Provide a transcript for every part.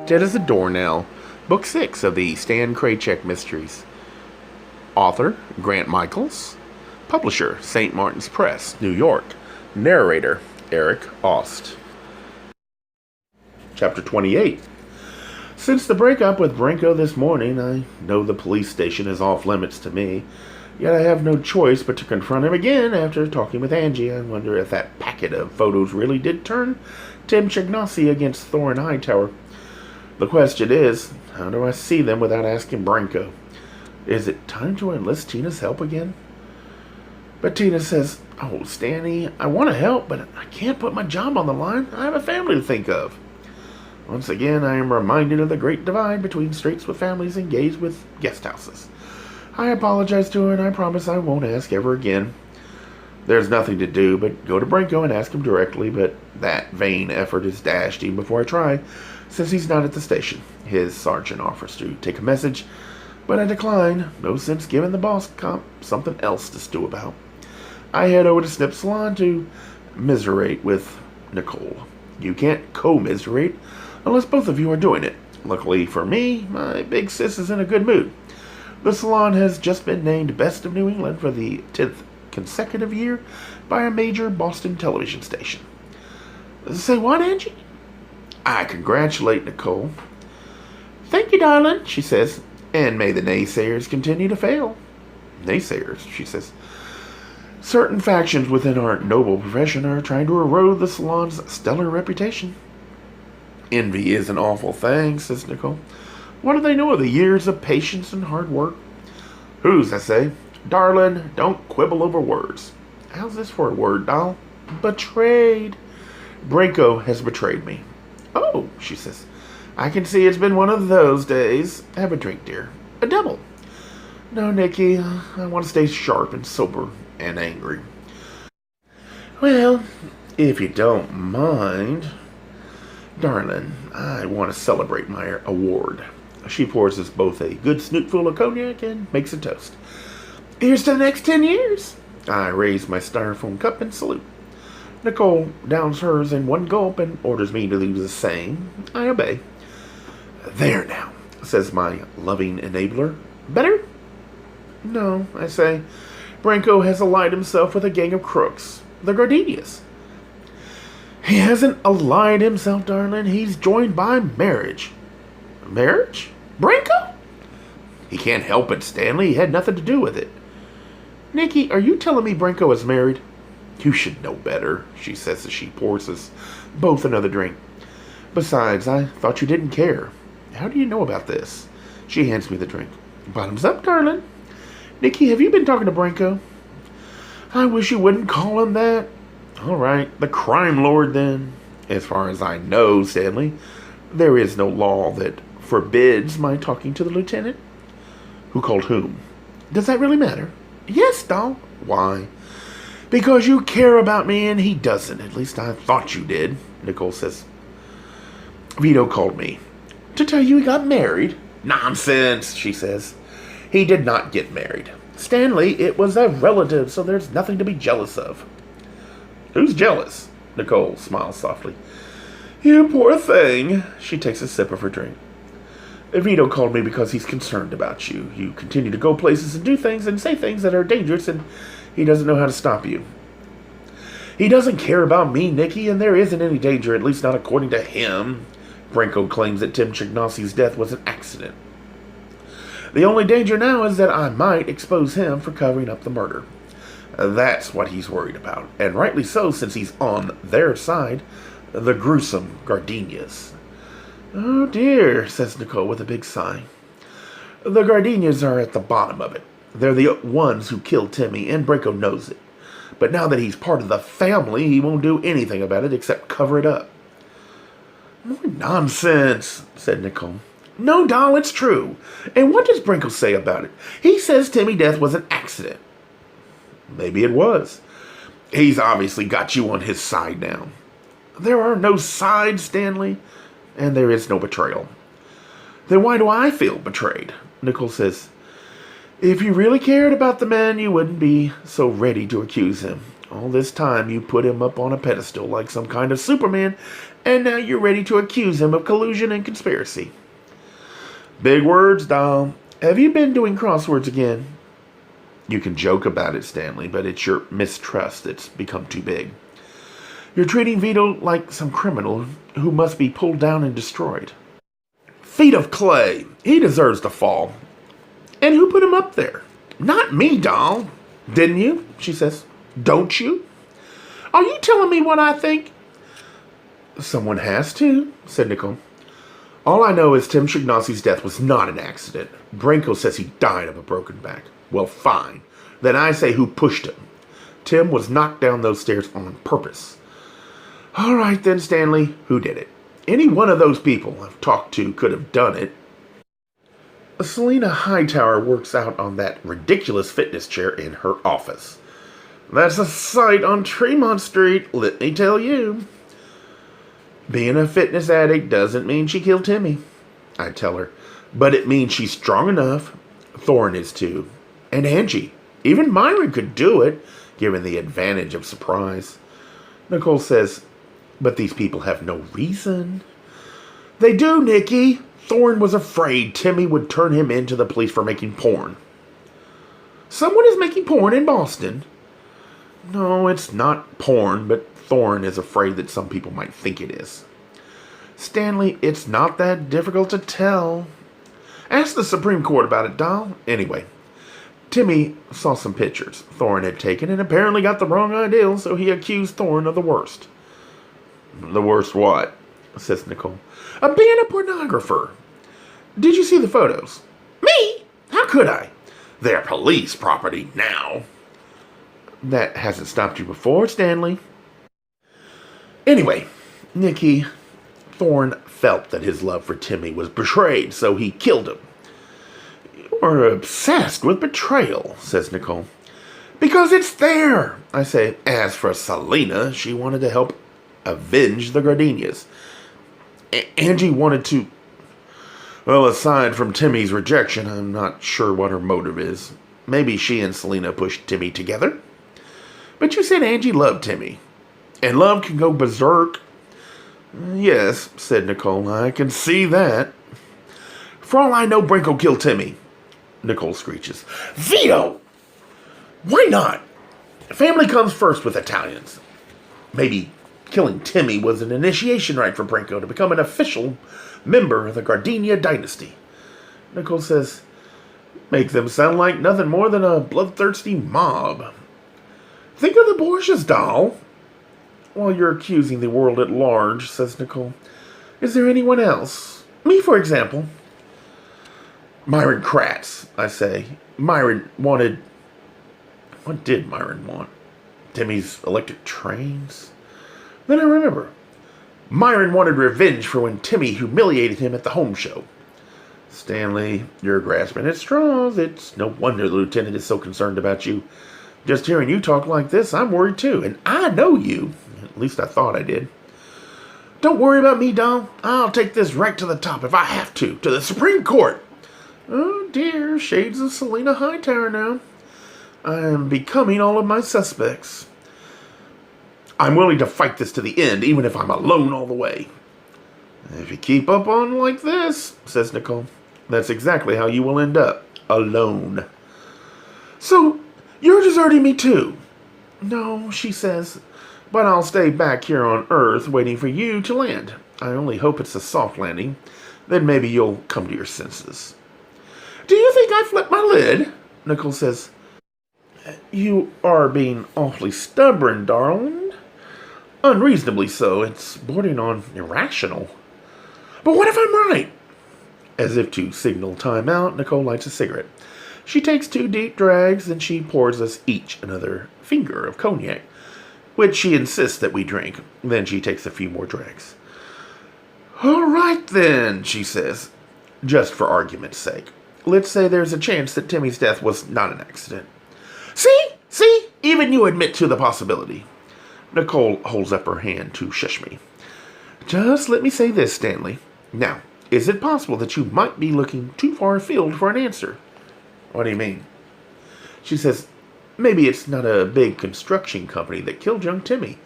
Dead as a Doornail, Book 6 of the Stan Kraychik Mysteries. Author, Grant Michaels. Publisher, St. Martin's Press, New York. Narrator, Eric Aust. Chapter 28. Since the breakup with Branco this morning, I know the police station is off limits to me, yet I have no choice but to confront him again after talking with Angie. I wonder if that packet of photos really did turn Tim Chignassi against Thorin Hightower. The question is, how do I see them without asking Branco? Is it time to enlist Tina's help again? But Tina says, "Oh, Stanley, I want to help, but I can't put my job on the line. I have a family to think of." Once again, I am reminded of the great divide between straights with families and gays with guest houses. I apologize to her, and I promise I won't ask ever again. There's nothing to do but go to Branco and ask him directly, but that vain effort is dashed even before I try, since he's not at the station. His sergeant offers to take a message, but I decline. No sense giving the boss cop something else to stew about. I head over to Snip's salon to miserate with Nicole. You can't commiserate unless both of you are doing it. Luckily for me, my big sis is in a good mood. The salon has just been named Best of New England for the 10th consecutive year by a major Boston television station. Say what, Angie? I congratulate Nicole. Thank you, darling, she says, and may the naysayers continue to fail. Naysayers, she says. Certain factions within our noble profession are trying to erode the salon's stellar reputation. Envy is an awful thing, says Nicole. What do they know of the years of patience and hard work? Who's, I say? Darling, don't quibble over words. How's this for a word, doll? Betrayed. Branco has betrayed me. Oh, she says. I can see it's been one of those days. Have a drink, dear. A double. No, Nikki, I want to stay sharp and sober and angry. Well, if you don't mind, darling, I want to celebrate my award. She pours us both a good snootful of cognac and makes a toast. Here's to the next 10 years. I raise my styrofoam cup and salute. Nicole downs hers in one gulp and orders me to do the same. I obey. There now, says my loving enabler. Better? No, I say. Branco has allied himself with a gang of crooks, the Gardenias. He hasn't allied himself, darling. He's joined by marriage. Marriage? Branco? He can't help it, Stanley. He had nothing to do with it. Nikki, are you telling me Branco is married? You should know better, she says as she pours us both another drink. Besides, I thought you didn't care. How do you know about this? She hands me the drink. Bottoms up, darling. Nikki, have you been talking to Branco? I wish you wouldn't call him that. All right, the crime lord then. As far as I know, Stanley, there is no law that forbids my talking to the lieutenant. Who called whom? Does that really matter? Yes, doll. Why? Because you care about me and he doesn't. At least I thought you did, Nicole says. Vito called me to tell you he got married. Nonsense, she says. He did not get married. Stanley, it was a relative, so there's nothing to be jealous of. Who's jealous? Nicole smiles softly. You poor thing. She takes a sip of her drink. Vito called me because he's concerned about you. You continue to go places and do things and say things that are dangerous, and he doesn't know how to stop you. He doesn't care about me, Nikki, and there isn't any danger, at least not according to him. Branco claims that Tim Chignassi's death was an accident. The only danger now is that I might expose him for covering up the murder. That's what he's worried about, and rightly so, since he's on their side, the gruesome Gardenias. Oh dear, says Nicole with a big sigh. The Gardenias are at the bottom of it. They're the ones who killed Timmy, and Branco knows it. But now that he's part of the family, he won't do anything about it except cover it up. More nonsense, said Nicole. No, doll, it's true. And what does Branco say about it? He says Timmy's death was an accident. Maybe it was. He's obviously got you on his side now. There are no sides, Stanley, and there is no betrayal. Then why do I feel betrayed? Nicole says, if you really cared about the man, you wouldn't be so ready to accuse him. All this time you put him up on a pedestal like some kind of Superman, and now you're ready to accuse him of collusion and conspiracy. Big words, doll. Have you been doing crosswords again? You can joke about it, Stanley, but it's your mistrust that's become too big. You're treating Vito like some criminal who must be pulled down and destroyed. Feet of clay. He deserves to fall. And who put him up there? Not me, doll. Didn't you? She says. Don't you? Are you telling me what I think? Someone has to, said Nicole. All I know is Tim Shignosi's death was not an accident. Branco says he died of a broken back. Well, fine. Then I say who pushed him. Tim was knocked down those stairs on purpose. All right then, Stanley. Who did it? Any one of those people I've talked to could have done it. Selena Hightower works out on that ridiculous fitness chair in her office. That's a sight on Tremont Street, let me tell you. Being a fitness addict doesn't mean she killed Timmy, I tell her. But it means she's strong enough. Thorne is too. And Angie. Even Myron could do it, given the advantage of surprise. Nicole says, but these people have no reason. They do, Nikki. Thorne was afraid Timmy would turn him in to the police for making porn. Someone is making porn in Boston. No, it's not porn, but Thorne is afraid that some people might think it is. Stanley, it's not that difficult to tell. Ask the Supreme Court about it, doll. Anyway, Timmy saw some pictures Thorne had taken and apparently got the wrong ideal, so he accused Thorne of the worst. The worst what? Says Nicole. Of being a pornographer. Did you see the photos? Me? How could I? They're police property now. That hasn't stopped you before, Stanley. Anyway, Nicky, Thorne felt that his love for Timmy was betrayed, so he killed him. You're obsessed with betrayal, says Nicole. Because it's there, I say. As for Selena, she wanted to help avenge the gardenias. Angie wanted to... Well, aside from Timmy's rejection, I'm not sure what her motive is. Maybe she and Selena pushed Timmy together. But you said Angie loved Timmy. And love can go berserk. Yes, said Nicole. I can see that. For all I know, Branco killed Timmy. Nicole screeches. Vito! Why not? Family comes first with Italians. Maybe killing Timmy was an initiation rite for Branco to become an official member of the Gardenia dynasty. Nicole says, make them sound like nothing more than a bloodthirsty mob. Think of the Borgias, doll. While you're accusing the world at large, says Nicole. Is there anyone else? Me, for example. Myron Kratz, I say. Myron wanted... What did Myron want? Timmy's electric trains? Then I remember. Myron wanted revenge for when Timmy humiliated him at the home show. Stanley, you're grasping at straws. It's no wonder the lieutenant is so concerned about you. Just hearing you talk like this, I'm worried too. And I know you. At least I thought I did. Don't worry about me, Dom. I'll take this right to the top if I have to the Supreme Court. Oh dear, shades of Selena Hightower now. I am becoming all of my suspects. I'm willing to fight this to the end, even if I'm alone all the way. If you keep up on like this, says Nicole, that's exactly how you will end up. Alone. So, you're deserting me too? No, she says, but I'll stay back here on Earth waiting for you to land. I only hope it's a soft landing. Then maybe you'll come to your senses. Do you think I flipped my lid? Nicole says, you are being awfully stubborn, darling. Unreasonably so. It's bordering on irrational. But what if I'm right? As if to signal time out, Nicole lights a cigarette. She takes 2 deep drags, and she pours us each another finger of cognac, which she insists that we drink. Then she takes a few more drags. All right, then, she says, just for argument's sake. Let's say there's a chance that Timmy's death was not an accident. See? Even you admit to the possibility. Nicole holds up her hand to shush me. Just let me say this, Stanley. Now, is it possible that you might be looking too far afield for an answer? What do you mean? She says, Maybe it's not a big construction company that killed young Timmy.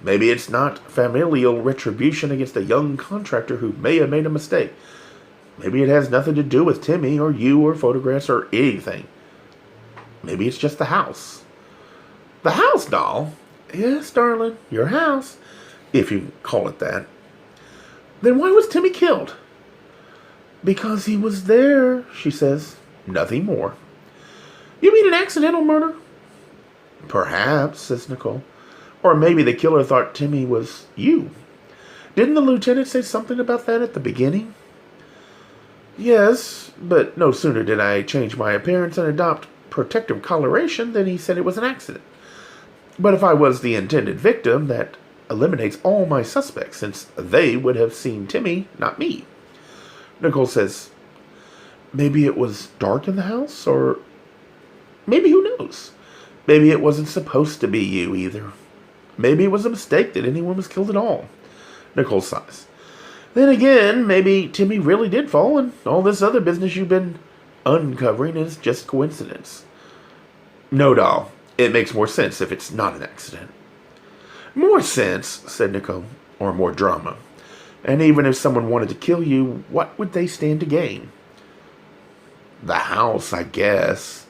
Maybe it's not familial retribution against a young contractor who may have made a mistake. Maybe it has nothing to do with Timmy or you or photographs or anything. Maybe it's just the house. The house, doll? Yes, darling, your house, if you call it that. Then why was Timmy killed? Because he was there, she says. Nothing more. You mean an accidental murder? Perhaps, says Nicole. Or maybe the killer thought Timmy was you. Didn't the lieutenant say something about that at the beginning? Yes, but no sooner did I change my appearance and adopt protective coloration than he said it was an accident. But if I was the intended victim, that eliminates all my suspects, since they would have seen Timmy, not me. Nicole says, maybe it was dark in the house, or maybe who knows? Maybe it wasn't supposed to be you either. Maybe it was a mistake that anyone was killed at all. Nicole sighs. Then again, maybe Timmy really did fall, and all this other business you've been uncovering is just coincidence. No, doll. It makes more sense if it's not an accident. More sense, said Nicole, or more drama. And even if someone wanted to kill you, what would they stand to gain? The house, I guess.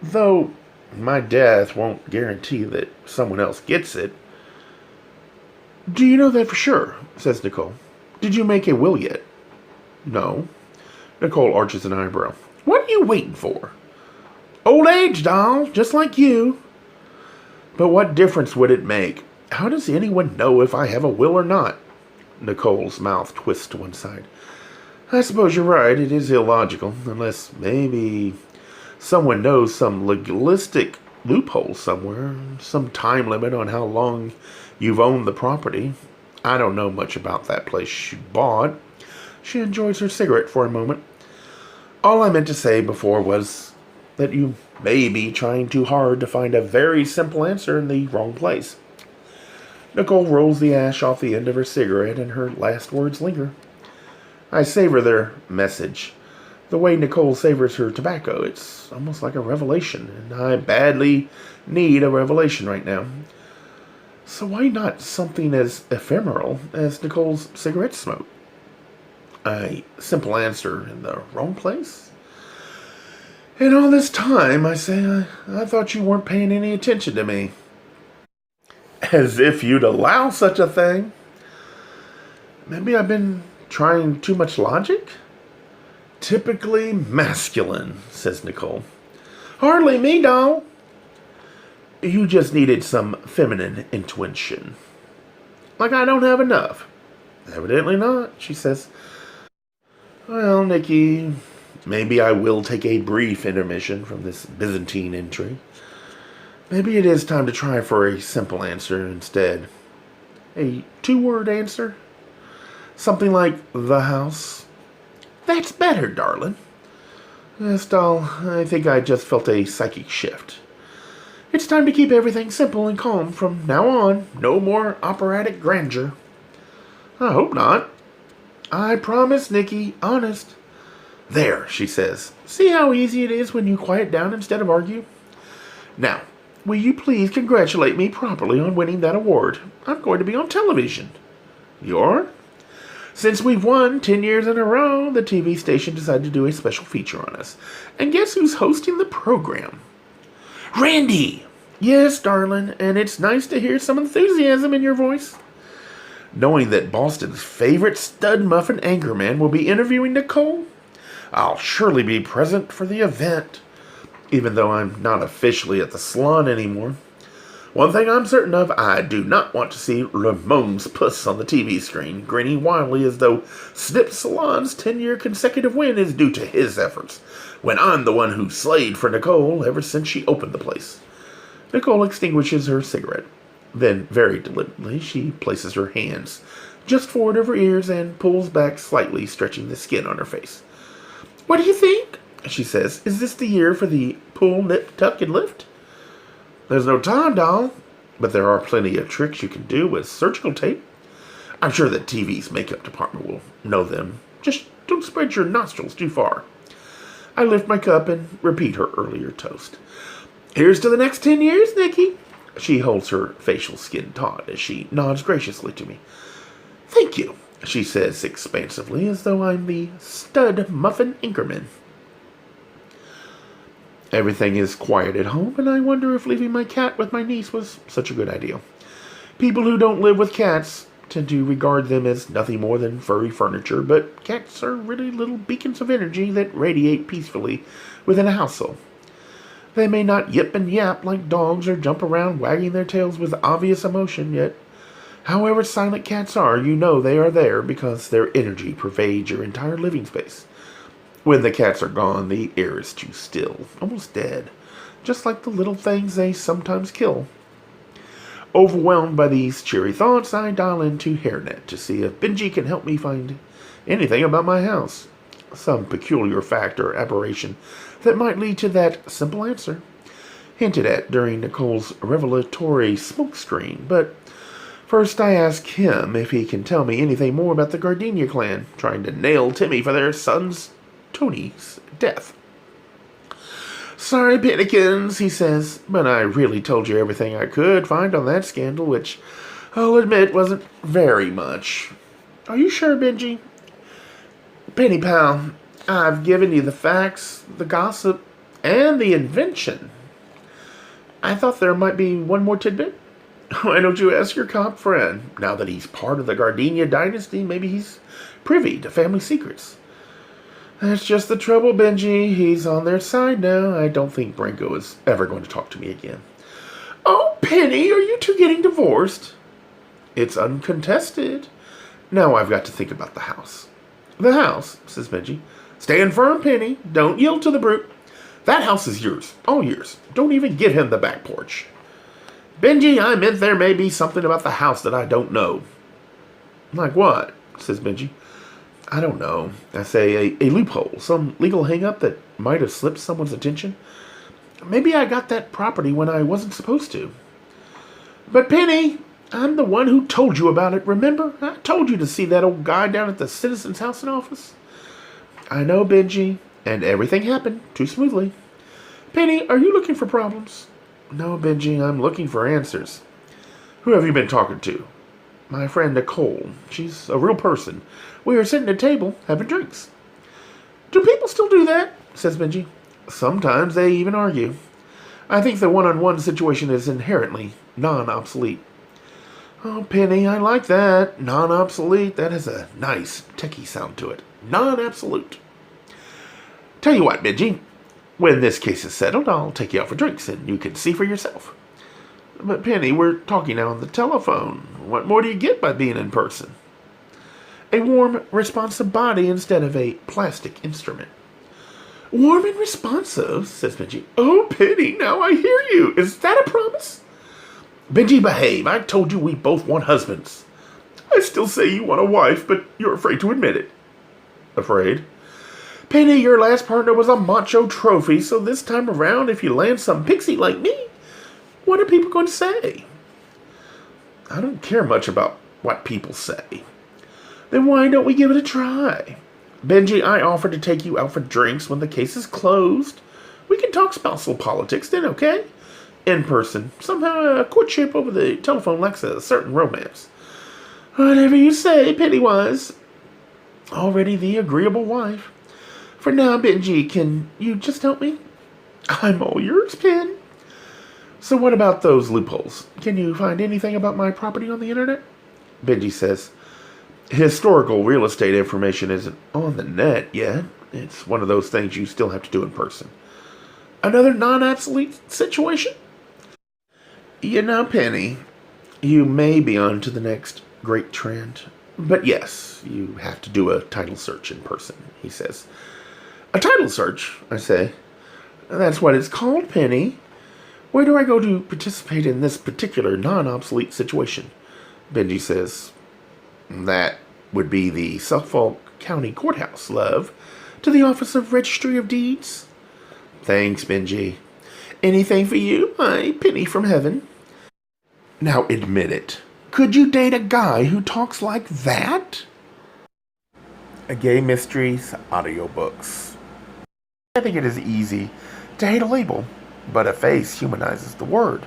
Though my death won't guarantee that someone else gets it. Do you know that for sure? Says Nicole. Did you make a will yet? No. Nicole arches an eyebrow. What are you waiting for? Old age, doll, just like you. But what difference would it make? How does anyone know if I have a will or not? Nicole's mouth twists to one side. I suppose you're right, it is illogical, unless maybe someone knows some legalistic loophole somewhere, some time limit on how long you've owned the property. I don't know much about that place she bought. She enjoys her cigarette for a moment. All I meant to say before was that you may be trying too hard to find a very simple answer in the wrong place. Nicole rolls the ash off the end of her cigarette, and her last words linger. I savor their message. The way Nicole savors her tobacco, it's almost like a revelation, and I badly need a revelation right now. So why not something as ephemeral as Nicole's cigarette smoke? A simple answer in the wrong place? And all this time, I say, I thought you weren't paying any attention to me. As if you'd allow such a thing. Maybe I've been trying too much logic? Typically masculine, says Nicole. Hardly me, doll. You just needed some feminine intuition. Like I don't have enough. Evidently not, she says. Well, Nikki, maybe I will take a brief intermission from this Byzantine entry. Maybe it is time to try for a simple answer instead. A two-word answer? Something like the house. That's better, darling. Yes, doll, I think I just felt a psychic shift. It's time to keep everything simple and calm from now on. No more operatic grandeur. I hope not. I promise, Nikki, honest. There, she says. See how easy it is when you quiet down instead of argue? Now, will you please congratulate me properly on winning that award? I'm going to be on television. You're? Since we've won 10 years in a row, the TV station decided to do a special feature on us. And guess who's hosting the program? Randy! Yes, darling, and it's nice to hear some enthusiasm in your voice. Knowing that Boston's favorite stud muffin anchorman will be interviewing Nicole, I'll surely be present for the event, even though I'm not officially at the salon anymore. One thing I'm certain of, I do not want to see Ramon's puss on the TV screen, grinning wildly as though Snips Salon's 10-year consecutive win is due to his efforts, when I'm the one who slayed for Nicole ever since she opened the place. Nicole extinguishes her cigarette. Then, very deliberately, she places her hands just forward of her ears and pulls back slightly, stretching the skin on her face. What do you think? She says. Is this the year for the pull, nip, tuck, and lift? There's no time, doll, but there are plenty of tricks you can do with surgical tape. I'm sure that TV's makeup department will know them. Just don't spread your nostrils too far. I lift my cup and repeat her earlier toast. Here's to the next 10 years, Nikki. She holds her facial skin taut as she nods graciously to me. Thank you, she says expansively, as though I'm the stud muffin Inkerman. Everything is quiet at home, and I wonder if leaving my cat with my niece was such a good idea. People who don't live with cats tend to regard them as nothing more than furry furniture, but cats are really little beacons of energy that radiate peacefully within a household. They may not yip and yap like dogs or jump around wagging their tails with obvious emotion, yet however silent cats are, you know they are there because their energy pervades your entire living space. When the cats are gone, the air is too still, almost dead, just like the little things they sometimes kill. Overwhelmed by these cheery thoughts, I dial into HairNet to see if Benji can help me find anything about my house. Some peculiar fact or aberration that might lead to that simple answer, hinted at during Nicole's revelatory smokescreen. But first I ask him if he can tell me anything more about the Gardenia clan trying to nail Timmy for their son's Tony's death. Sorry, Pinnekins, he says, but I really told you everything I could find on that scandal, which I'll admit wasn't very much. Are you sure, Benji? Penny pal, I've given you the facts, the gossip, and the invention. I thought there might be one more tidbit. Why don't you ask your cop friend? Now that he's part of the Gardenia dynasty, maybe he's privy to family secrets. That's just the trouble, Benji. He's on their side now. I don't think Branco is ever going to talk to me again. Oh, Penny, are you two getting divorced? It's uncontested. Now I've got to think about the house. The house, says Benji. Stand firm, Penny. Don't yield to the brute. That house is yours. All yours. Don't even give him the back porch. Benji, I meant there may be something about the house that I don't know. Like what? Says Benji. I don't know. I say a loophole, some legal hang-up that might have slipped someone's attention. Maybe I got that property when I wasn't supposed to. But Penny, I'm the one who told you about it, remember? I told you to see that old guy down at the citizen's house and office. I know, Benji, and everything happened too smoothly. Penny, are you looking for problems? No, Benji, I'm looking for answers. Who have you been talking to? My friend Nicole. She's a real person. We were sitting at a table having drinks. Do people still do that? Says Benji. Sometimes they even argue. I think the one-on-one situation is inherently non-obsolete. Oh, Penny, I like that. Non-obsolete. That has a nice techie sound to it. Non-absolute. Tell you what, Benji. When this case is settled, I'll take you out for drinks and you can see for yourself. But Penny, we're talking now on the telephone. What more do you get by being in person? A warm, responsive body instead of a plastic instrument. Warm and responsive, says Benji. Oh, Penny, now I hear you. Is that a promise? Benji, behave. I told you we both want husbands. I still say you want a wife, but you're afraid to admit it. Afraid? Penny, your last partner was a macho trophy, so this time around, if you land some pixie like me, what are people going to say? I don't care much about what people say. Then why don't we give it a try? Benji, I offered to take you out for drinks when the case is closed. We can talk spousal politics then, okay? In person. Somehow a courtship over the telephone lacks a certain romance. Whatever you say, Pennywise. Already the agreeable wife. For now, Benji, can you just help me? I'm all yours, Pen. So what about those loopholes? Can you find anything about my property on the internet? Benji says, historical real estate information isn't on the net yet. It's one of those things you still have to do in person. Another non-obsolete situation? You know, Penny, you may be on to the next great trend. But yes, you have to do a title search in person, he says. A title search, I say. That's what it's called, Penny. Where do I go to participate in this particular non-obsolete situation? Benji says, that would be the Suffolk County Courthouse, love. To the Office of Registry of Deeds. Thanks, Benji. Anything for you, my penny from heaven? Now admit it. Could you date a guy who talks like that? A Gay Mysteries audiobooks. I think it is easy to hate a label. but a face humanizes the word.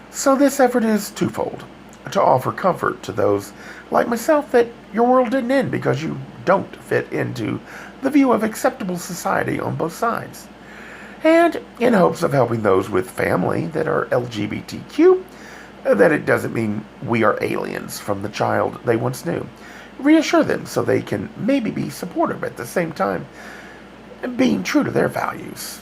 So this effort is twofold: to offer comfort to those like myself that your world didn't end because you don't fit into the view of acceptable society on both sides, and in hopes of helping those with family that are LGBTQ, that it doesn't mean we are aliens from the child they once knew. Reassure them so they can maybe be supportive at the same time, being true to their values.